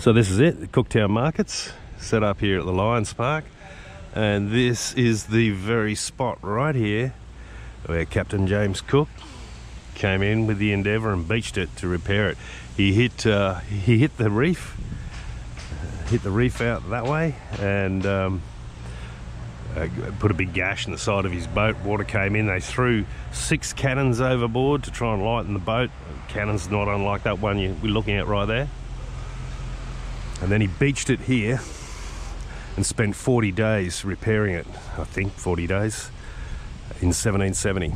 So this is it, the Cooktown markets, set up here at the Lions Park. And this is the very spot right here where Captain James Cook came in with the Endeavour and beached it to repair it. He hit the reef, out that way, and put a big gash in the side of his boat. Water came in. They threw 6 cannons overboard to try and lighten the boat. Cannons not unlike that one we're looking at right there. And then he beached it here and spent 40 days repairing it. I think 40 days in 1770.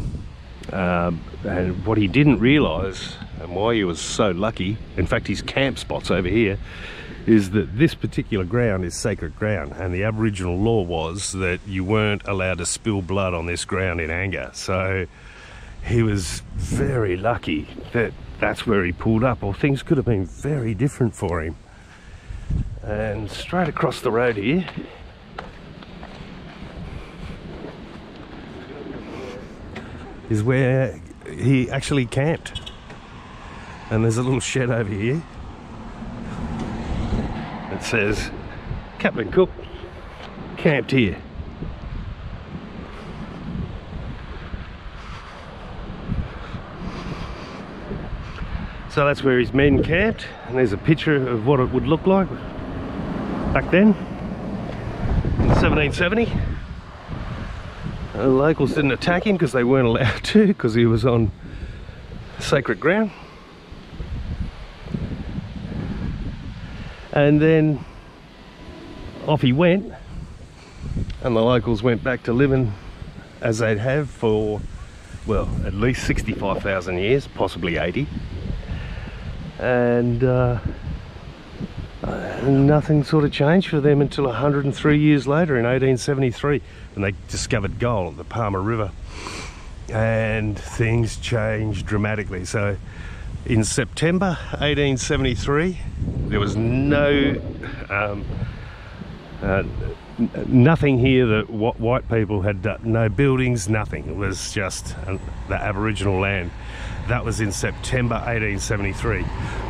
And what he didn't realise, and why he was so lucky, in fact his camp spot's over here, is that this particular ground is sacred ground, and the Aboriginal law was that you weren't allowed to spill blood on this ground in anger. So he was very lucky that that's where he pulled up, or things could have been very different for him. And straight across the road here is where he actually camped. And there's a little shed over here that says Captain Cook camped here. So that's where his men camped, and there's a picture of what it would look like back then in 1770. The locals didn't attack him because they weren't allowed to, because he was on sacred ground. And then off he went, and the locals went back to living as they'd have for, well, at least 65,000 years, possibly 80. And nothing sort of changed for them until 103 years later in 1873, when they discovered gold at the Palmer River, and things changed dramatically. So in September 1873 there was nothing here that white people had done, no buildings, nothing. It was just the Aboriginal land. That was in September 1873.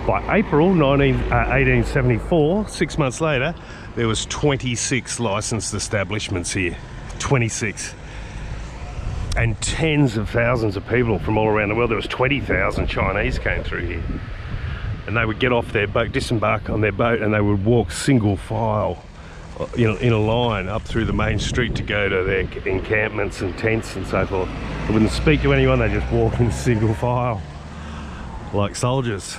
By April 1874, 6 months later, there was 26 licensed establishments here. 26. And tens of thousands of people from all around the world. There was 20,000 Chinese came through here. And they would get off their boat, disembark on their boat, and they would walk single file, you know, in a line up through the main street to go to their encampments and tents and so forth. They wouldn't speak to anyone, they just walk in single file like soldiers.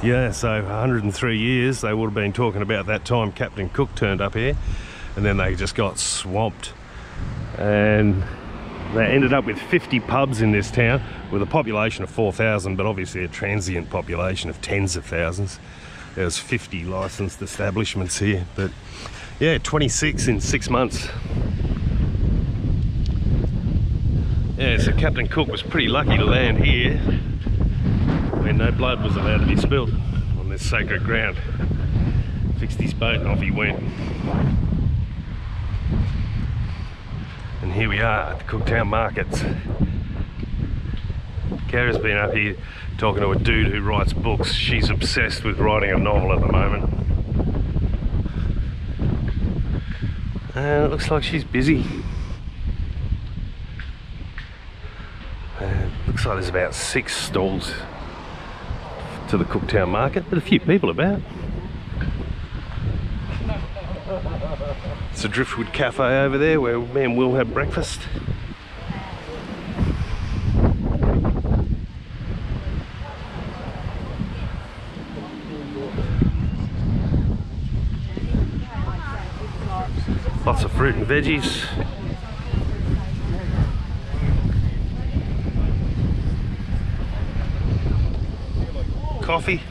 Yeah, so 103 years they would have been talking about that time Captain Cook turned up here, and then they just got swamped. And they ended up with 50 pubs in this town with a population of 4,000, but obviously a transient population of tens of thousands. There's 50 licensed establishments here, but yeah, 26 in 6 months. Yeah, so Captain Cook was pretty lucky to land here where no blood was allowed to be spilled on this sacred ground. Fixed his boat and off he went. And here we are at the Cooktown markets. Kara's been up here talking to a dude who writes books. She's obsessed with writing a novel at the moment. And it looks like she's busy. Looks like there's about 6 stalls to the Cooktown market, but a few people about. It's a Driftwood Cafe over there where me and Will have breakfast. Lots of fruit and veggies. Coffee.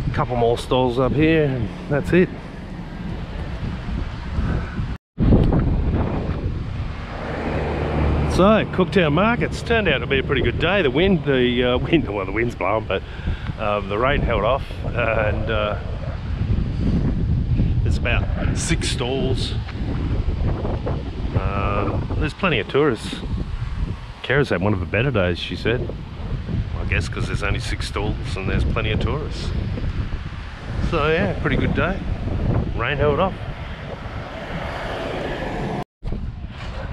A couple more stalls up here, and that's it. So, Cooktown markets turned out to be a pretty good day. The wind's blowing, but the rain held off, and there's about 6 stalls. There's plenty of tourists. Kara's had one of the better days, she said. guess, because there's only 6 stalls and there's plenty of tourists. So yeah, pretty good day. Rain held off.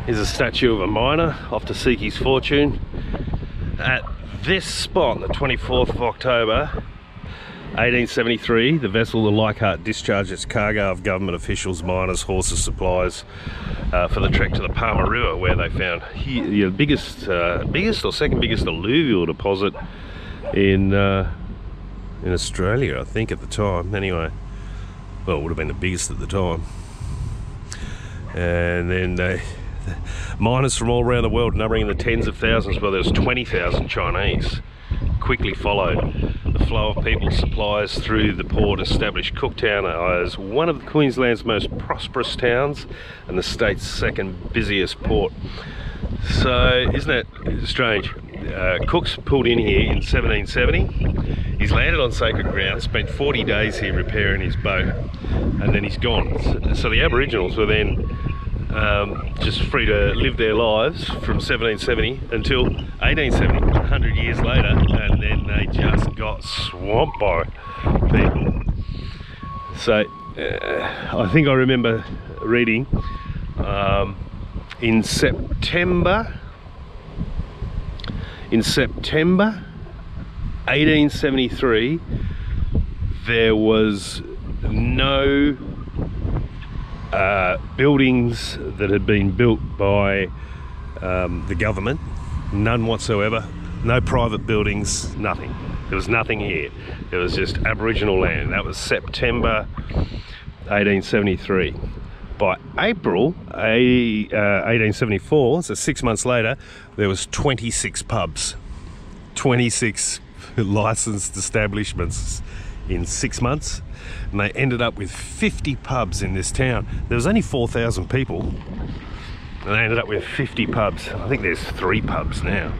Here's a statue of a miner off to seek his fortune. At this spot, the 24th of October, 1873, the vessel, the Leichhardt, discharged its cargo of government officials, miners, horses, supplies for the trek to the Palmer River, where they found the biggest or second biggest alluvial deposit in Australia, I think, at the time. Anyway, well, it would have been the biggest at the time. And then miners from all around the world, numbering in the tens of thousands, well, there's 20,000 Chinese, quickly followed. The flow of people, supplies through the port established Cooktown as one of Queensland's most prosperous towns and the state's second busiest port. So, isn't that strange? Cook's pulled in here in 1770. He's landed on sacred ground, spent 40 days here repairing his boat, and then he's gone. So the Aboriginals were then just free to live their lives from 1770 until 1870, 100 years later, and then they just got swamped by people. So I think I remember reading in September 1873, there was no buildings that had been built by the government, none whatsoever, no private buildings, nothing. There was nothing here. It was just Aboriginal land. That was September 1873. By April 1874, so 6 months later, there was 26 pubs, 26 licensed establishments in 6 months. And they ended up with 50 pubs in this town. There was only 4,000 people, and they ended up with 50 pubs. I think there's 3 pubs now.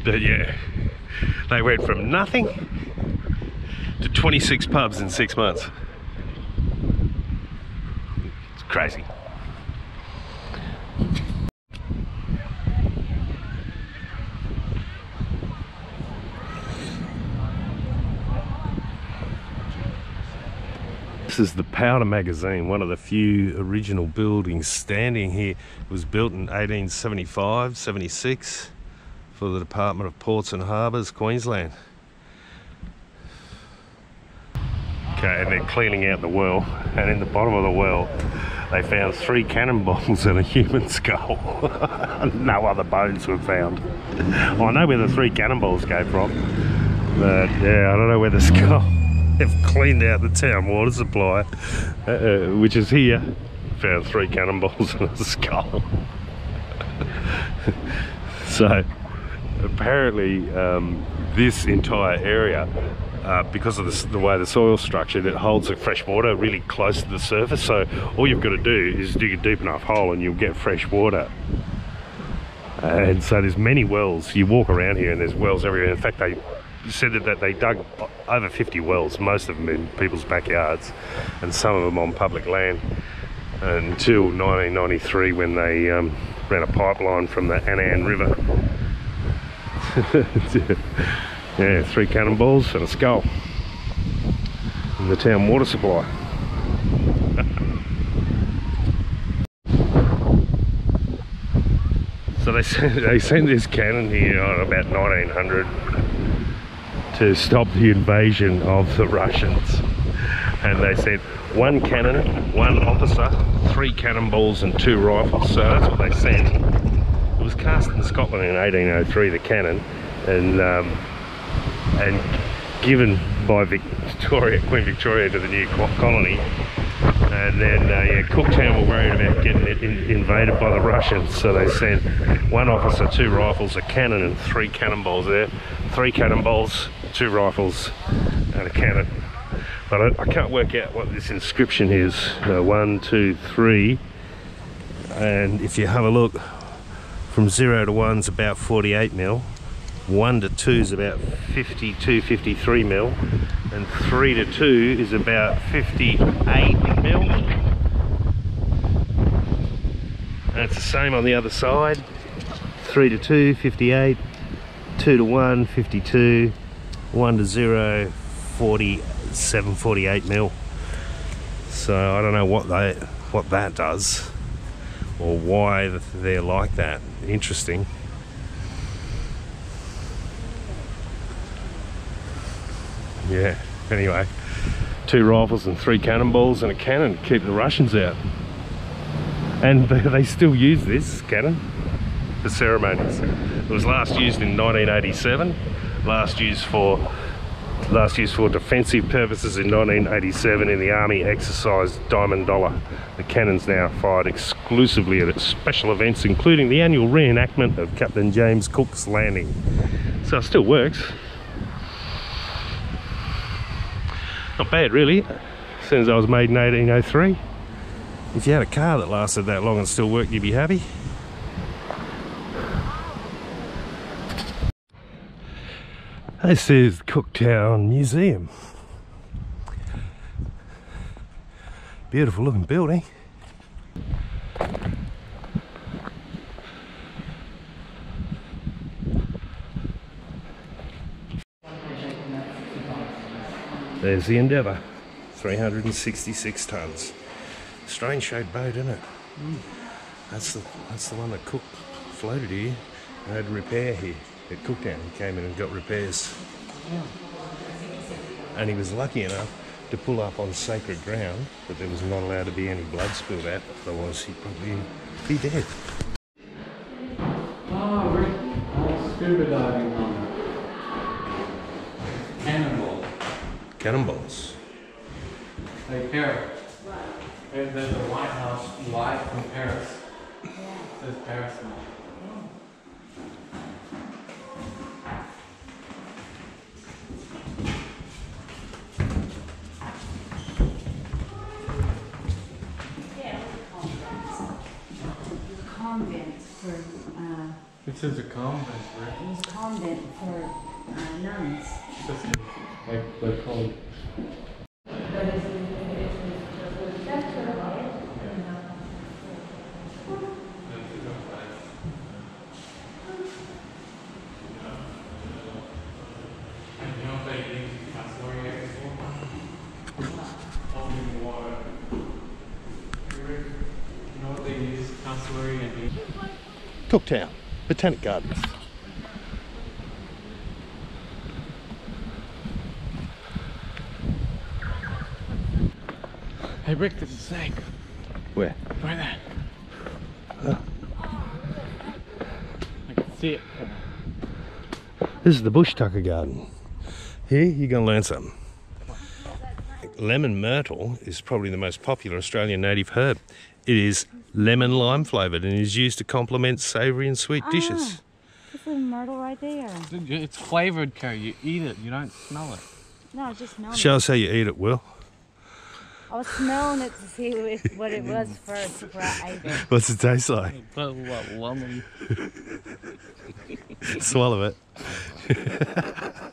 But yeah, they went from nothing to 26 pubs in 6 months. It's crazy. This is the Powder Magazine, one of the few original buildings standing here. It was built in 1875, 76 for the Department of Ports and Harbours, Queensland. Okay, and they're cleaning out the well, and in the bottom of the well they found 3 cannonballs and a human skull. No other bones were found. I know where the 3 cannonballs came from, but yeah, I don't know where the skull. They've cleaned out the town water supply, which is here. Found 3 cannonballs and a skull. So apparently this entire area, because of the way the soil's structured, it holds the fresh water really close to the surface. So all you've got to do is dig a deep enough hole and you'll get fresh water. And so there's many wells. You walk around here and there's wells everywhere. In fact, they said that they dug over 50 wells, most of them in people's backyards and some of them on public land, until 1993 when they ran a pipeline from the Annan River. Yeah, 3 cannonballs and a skull in the town water supply. So they sent this cannon here on about 1900 to stop the invasion of the Russians, and they sent 1 cannon, 1 officer, 3 cannonballs and 2 rifles. So that's what they sent. It was cast in Scotland in 1803, the cannon, and given by Queen Victoria to the new colony. And then yeah, Cooktown were worried about getting it invaded by the Russians, so they sent 1 officer, 2 rifles, a cannon and 3 cannonballs there. 3 cannonballs, 2 rifles and a cannon. But I can't work out what this inscription is. 1, 2, 3, and if you have a look, from 0 to 1 is about 48 mil, 1 to 2 is about 52, 53 mil, and 3 to 2 is about 58 mil. And it's the same on the other side. 3 to 2, 58, 2 to 1, 52, 1 to 0, 47, 48 mil. So I don't know what that does or why they're like that. Interesting. Yeah, anyway, 2 rifles and 3 cannonballs and a cannon to keep the Russians out. And they still use this cannon for ceremonies. It was last used in 1987, last used for defensive purposes in 1987 in the Army exercise Diamond Dollar. The cannon's now fired exclusively at special events, including the annual reenactment of Captain James Cook's landing. So it still works. Not bad, really, since I was made in 1803. If you had a car that lasted that long and still worked, you'd be happy. This is the Cooktown Museum. Beautiful looking building. There's the Endeavour, 366 tonnes. Strange shaped boat, isn't it? That's the one that Cook floated here and had repair here at Cooktown. He came in and got repairs. And he was lucky enough to pull up on sacred ground, but there was not allowed to be any blood spilled out, otherwise he'd probably be dead. Oh, we're scuba diving on cannonball. Cannonballs. Hey, Kara. There's a White House live from Paris. Yeah. It says Paris now. Convent for it says a convent, right? it was convent for nuns. Like they're called. Cooktown, Botanic Gardens. Hey Rick, there's a snake. Where? Right there. I can see it. This is the Bush Tucker Garden. Here you're going to learn something. Lemon myrtle is probably the most popular Australian native herb. It is lemon lime flavoured and is used to complement savoury and sweet dishes. It's a myrtle right there. It's flavored, Carrie. You eat it, you don't smell it. No, I just smelled Show it. us how you eat it, Will. I was smelling it to see what it was first before I ate it. What's it taste like? What, lemon? Swallow it.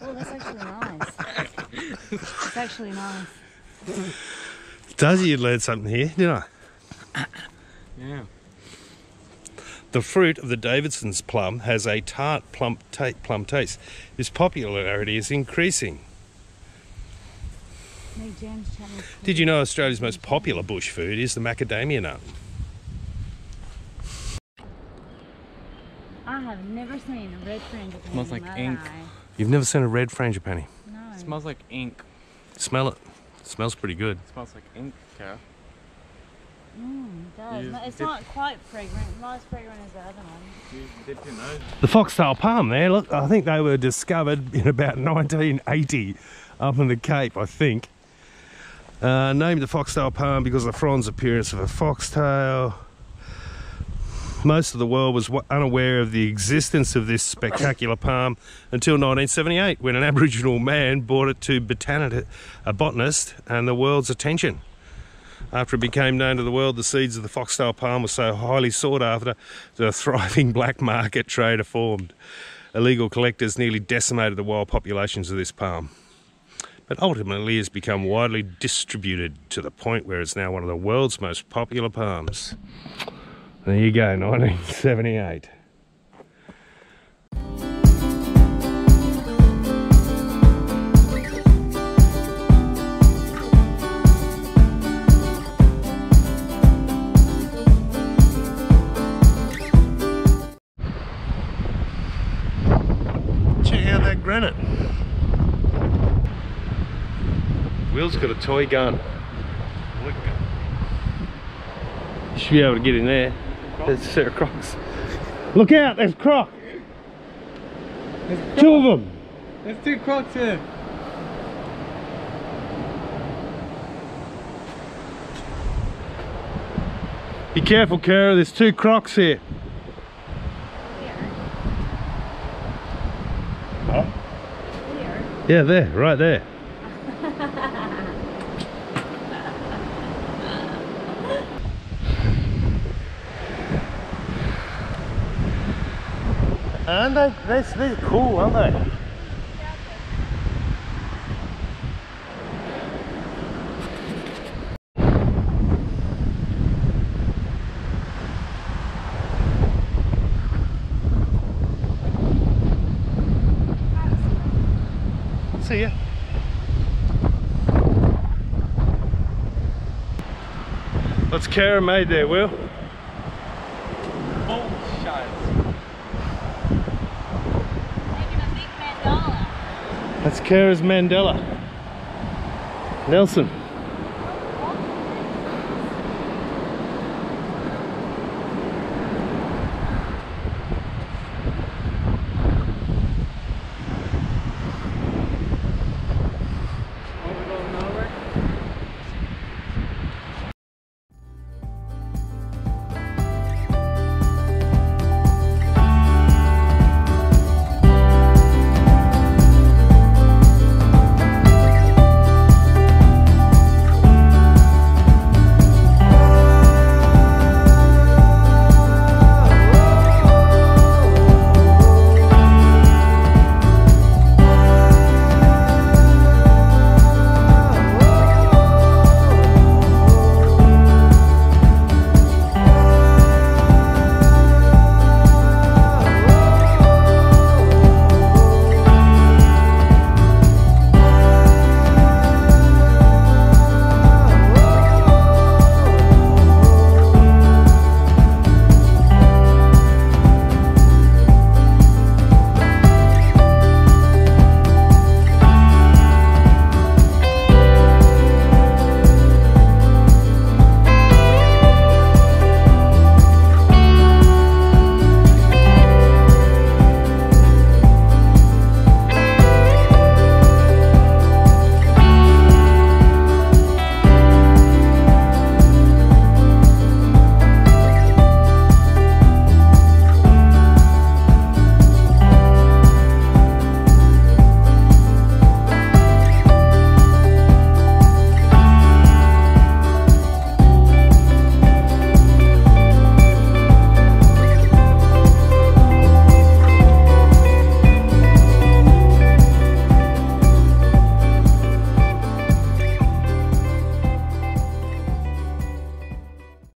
Oh, that's actually nice. It's actually nice. Does you learn something here, didn't I? Yeah. The fruit of the Davidson's plum has a tart plum taste. Its popularity is increasing. Did you know Australia's most popular bush food is the macadamia nut? I have never seen a red frangipani. Smells like ink. You've never seen a red frangipani? No. It smells like ink. Smell it. It smells pretty good. It smells like ink, Carol. It does. You It's dip- not quite fragrant. Not as fragrant as the other one. You dip your nose. The foxtail palm there, look, I think they were discovered in about 1980 up in the Cape, I think. Named the foxtail palm because of the fronds appearance of a foxtail. Most of the world was unaware of the existence of this spectacular palm until 1978, when an Aboriginal man brought it to a botanist and the world's attention. After it became known to the world, the seeds of the foxtail palm were so highly sought after that a thriving black market trader formed. Illegal collectors nearly decimated the wild populations of this palm, but ultimately has become widely distributed to the point where it's now one of the world's most popular palms. There you go, 1978. Will's got a toy gun. You should be able to get in there. There's a set of Crocs. Look out, there's Croc! Two of them! There's 2 Crocs here. Be careful, Kara, there's 2 Crocs here. Huh? Yeah, there, right there. Aren't they? They're cool, aren't they? See ya. What's Kara made there, Will? That's Kara's mandala. Nelson.